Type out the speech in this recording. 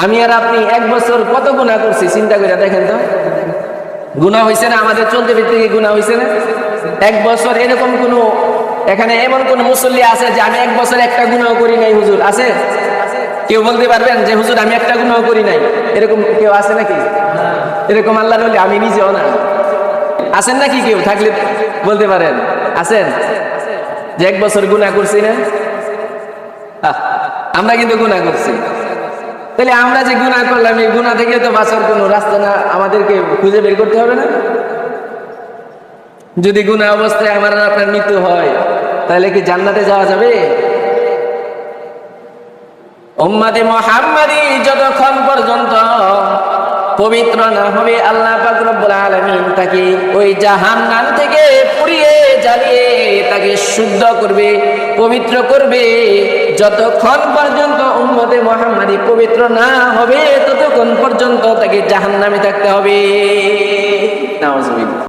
আমি আর আপনি 1 বছর কত গুনাহ করছি চিন্তা করে দেখেন তো। গুনাহ হইছে না? আমাদের চলতে ফিরতে গিয়ে গুনাহ হইছে না? 1 বছর এরকম কোন এখানে এমন কোন মুসল্লি আছে যে আমি 1 বছর একটা গুনাহ করি নাই? হুজুর আছে? কেউ বলতে পারবেন যে হুজুর আমি একটা গুনাহ করি নাই? এরকম কেউ আছে নাকি? এরকম আল্লাহর ওলি আমি নিজেও না। আছেন নাকি? কেউ থাকলে বলতে পারেন আছেন যে 1 বছর গুনাহ করছি না? আমরা কিন্তু গুনাহ করছি। তাহলে আমরা যে গুনাহ করলাম এই গুনাহ থেকে তো বাঁচার কোনো রাস্তা না আমাদেরকে খুঁজে বের করতে হবে না? যদি গুনাহ অবস্থায় আমার আর আপনার মৃত্যু হয় তাহলে কি জান্নাতে যাওয়া যাবে? উম্মতে মুহাম্মাদি যতক্ষণ পর্যন্ত পবিত্র না হবে আল্লাহ পাক রব্বুল আলামিন তাকে ওই জাহান্নাম থেকে পুড়িয়ে জ্বালিয়ে তাকে শুদ্ধ করবে, পবিত্র করবে। যতক্ষণ পর্যন্ত উম্মতে মুহাম্মাদি পবিত্র না হবে ততক্ষণ পর্যন্ত তাকে জাহান্নামে থাকতে হবে। নাউজুবিল্লাহ।